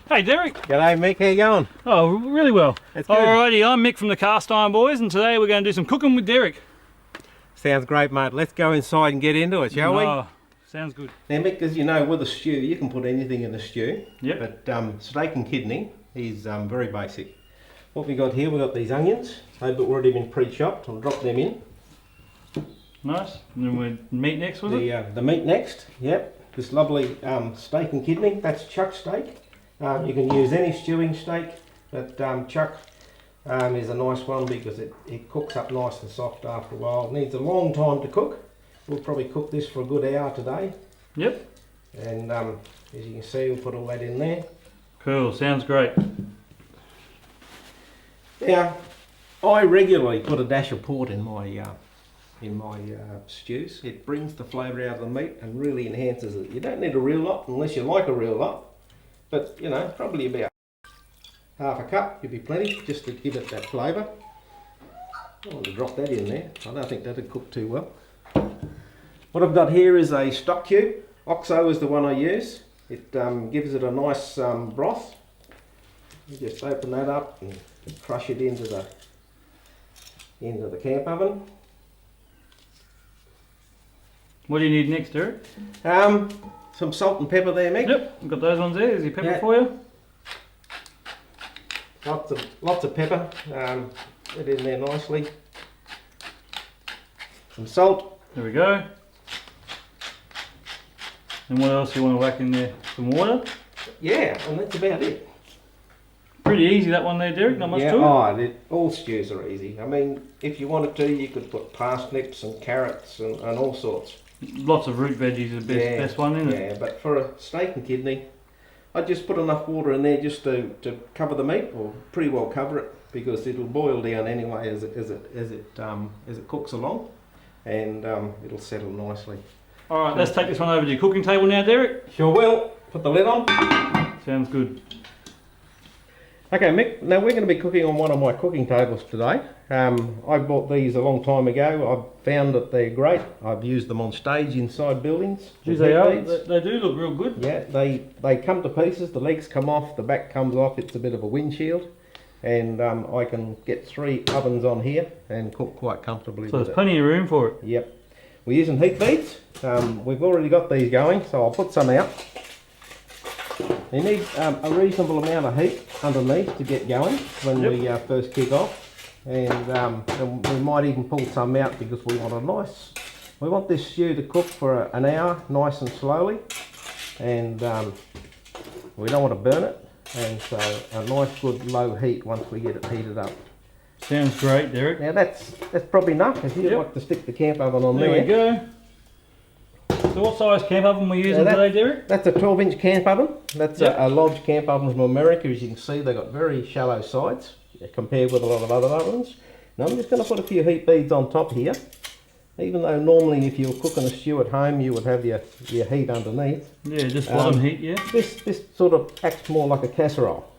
Hey Derek. G'day Mick, how you going? Oh, really well. That's good. Alrighty, I'm Mick from the Cast Iron Boys, and today we're going to do some cooking with Derek. Sounds great, mate. Let's go inside and get into it, shall we? Oh, sounds good. Now Mick, as you know, with a stew, you can put anything in a stew. Yep. But steak and kidney is very basic. What we got here, we got these onions. They've already been pre-chopped. I'll drop them in. Nice. And then we're meat next, was it? The meat next, yep. This lovely steak and kidney, that's chuck steak. You can use any stewing steak, but chuck is a nice one because it cooks up nice and soft after a while. It needs a long time to cook. We'll probably cook this for a good hour today. Yep. And as you can see, we'll put all that in there. Cool, sounds great. Now, I regularly put a dash of port in my stews. It brings the flavour out of the meat and really enhances it. You don't need a real lot unless you like a real lot, but you know, probably about half a cup would be plenty just to give it that flavour. I want to drop that in there. I don't think that'd cook too well. What I've got here is a stock cube. Oxo is the one I use. It gives it a nice broth. You just open that up and crush it into the camp oven. What do you need next, Derek? Some salt and pepper there, Mick. Yep, I've got those ones there. There's your pepper for you. Lots of pepper. Put it in there nicely. Some salt. There we go. And what else do you want to whack in there? Some water? Yeah, and that's about it. Pretty easy that one there, Derek, not much to it. All stews are easy. I mean, if you wanted to, you could put parsnips and carrots and all sorts. Lots of root veggies is the best one, isn't it? Yeah, but for a steak and kidney, I just put enough water in there just to cover the meat, or pretty well cover it, because it'll boil down anyway as it cooks along, and it'll settle nicely. All right, let's take this one over to your cooking table now, Derek. Sure will. Put the lid on. Sounds good. Okay, Mick, now we're going to be cooking on one of my cooking tables today. I bought these a long time ago. I've found that they're great. I've used them on stage inside buildings. Geez, they are. They do look real good. Yeah, they come to pieces. The legs come off, the back comes off. It's a bit of a windshield. And I can get 3 ovens on here and cook quite comfortably. So there's plenty of room for it. Yep. We're using heat beads. We've already got these going, so I'll put some out. You need a reasonable amount of heat underneath to get going when we first kick off, and we might even pull some out because we want this stew to cook for an hour nice and slowly, and we don't want to burn it, and so a nice good low heat once we get it heated up. Sounds great, Derek. Now that's probably enough. If you'd like to stick the camp oven on there. There we go. So what size camp oven are we using today, Derek? That's a 12-inch camp oven. That's a Lodge camp oven from America. As you can see, they've got very shallow sides compared with a lot of other ovens. Now I'm just going to put a few heat beads on top here. Even though normally if you were cooking a stew at home, you would have your heat underneath. Yeah, just bottom heat, yeah. This sort of acts more like a casserole.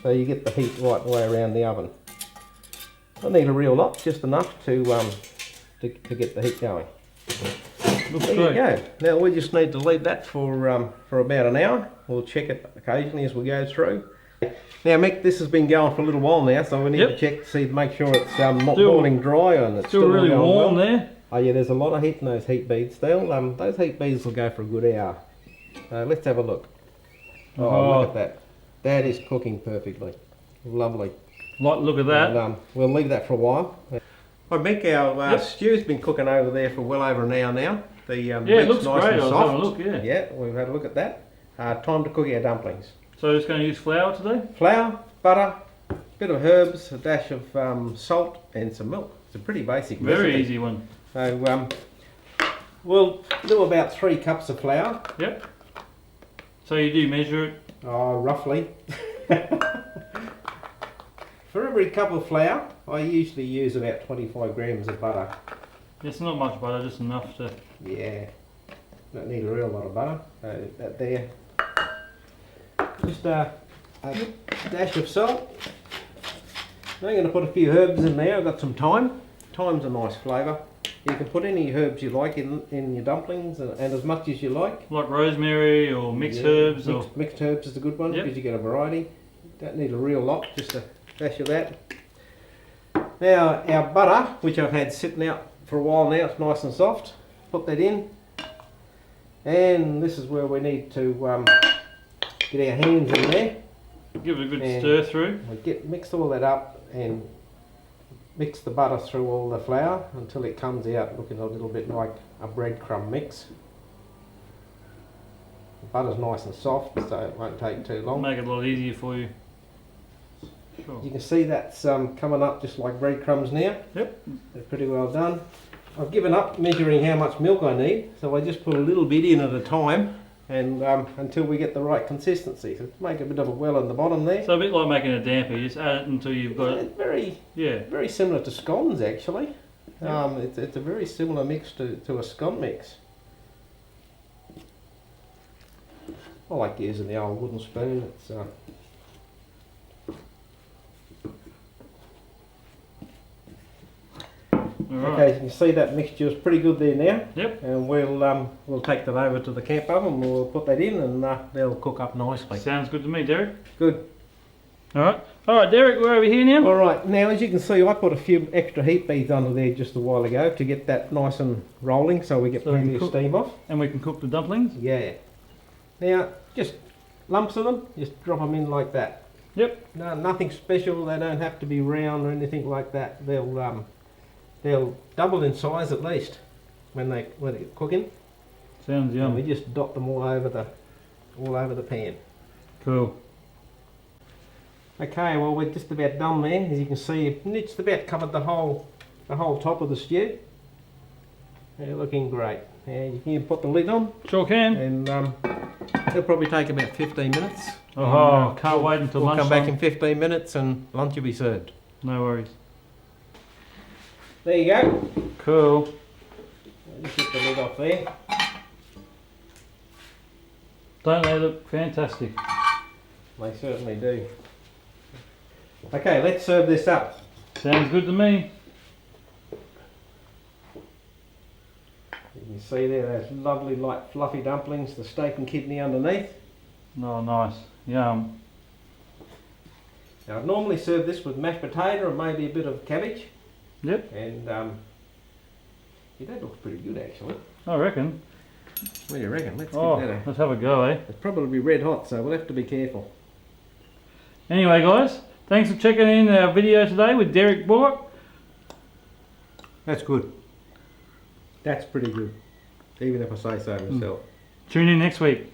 So you get the heat right the way around the oven. I need a real lot, just enough to get the heat going. Looks there great. You go. Now we just need to leave that for about an hour. We'll check it occasionally as we go through. Now Mick, this has been going for a little while now, so we need to check to make sure it's not boiling dry and it's still really warm there. Oh yeah, there's a lot of heat in those heat beads still. Those heat beads will go for a good hour. Let's have a look. Oh, look at that. That is cooking perfectly. Lovely. Look at that. And, we'll leave that for a while. Well, Mick, our stew's been cooking over there for well over an hour now. The it looks nice great. and soft. I was having a look, Yeah, we've had a look at that. Time to cook our dumplings. So just going to use flour today? Flour, butter, a bit of herbs, a dash of salt and some milk. It's a pretty basic Very recipe. easy one. So we'll do about 3 cups of flour. Yep. So you do measure it? Oh, roughly. For every cup of flour, I usually use about 25 grams of butter. It's not much butter, just enough to... Yeah, don't need a real lot of butter. So that there. Just a dash of salt. I'm going to put a few herbs in there. I've got some thyme. Thyme's a nice flavour. You can put any herbs you like in your dumplings, and as much as you like. Like rosemary or mixed herbs? Mixed herbs is a good one, because you get a variety. Don't need a real lot, just a dash of that. Now our butter, which I've had sitting out for a while now, it's nice and soft. Put that in. And this is where we need to get our hands in there. Give it a good stir through. Mix all that up and mix the butter through all the flour until it comes out looking a little bit like a breadcrumb mix. The butter's nice and soft, so it won't take too long. Make it a lot easier for you. Sure. You can see that's coming up just like breadcrumbs now. Yep. They're pretty well done. I've given up measuring how much milk I need, so I just put a little bit in at a time, and until we get the right consistency. So make a bit of a well in the bottom there. So a bit like making a damper, you just add it until you've got it. It's very similar to scones actually. Yeah. It's a very similar mix to a scone mix. I like using the old wooden spoon. It's Okay, you can see that mixture is pretty good there now. Yep. And we'll take that over to the camp oven. We'll put that in, and they'll cook up nicely. Sounds good to me, Derek. Good. All right, Derek, we're over here now. All right. Now, as you can see, I put a few extra heat beads under there just a while ago to get that nice and rolling, so we get plenty of steam off. And we can cook the dumplings. Yeah. Now, just lumps of them. Just drop them in like that. Yep. No, nothing special. They don't have to be round or anything like that. They'll double in size at least when they're cooking. Sounds yum. And we just dot them all over the pan. Cool. Okay, well we're just about done there. As you can see, it's just about covered the whole top of the stew. They're looking great. Yeah, you can put the lid on. Sure can. And it'll probably take about 15 minutes. Oh, can't wait until we'll lunchtime. come back in 15 minutes and lunch will be served. No worries. There you go. Cool. Just get the lid off there. Don't they look fantastic? They certainly do. Okay, let's serve this up. Sounds good to me. You can see there those lovely light fluffy dumplings, the steak and kidney underneath. Oh, nice. Yum. Now I'd normally serve this with mashed potato and maybe a bit of cabbage. Yep. And yeah, that looks pretty good actually. I reckon. What do you reckon? Let's let's have a go, eh? It's probably red hot, so we'll have to be careful. Anyway, guys, thanks for checking in our video today with Derek Bullock. That's good. That's pretty good, even if I say so myself. Tune in next week.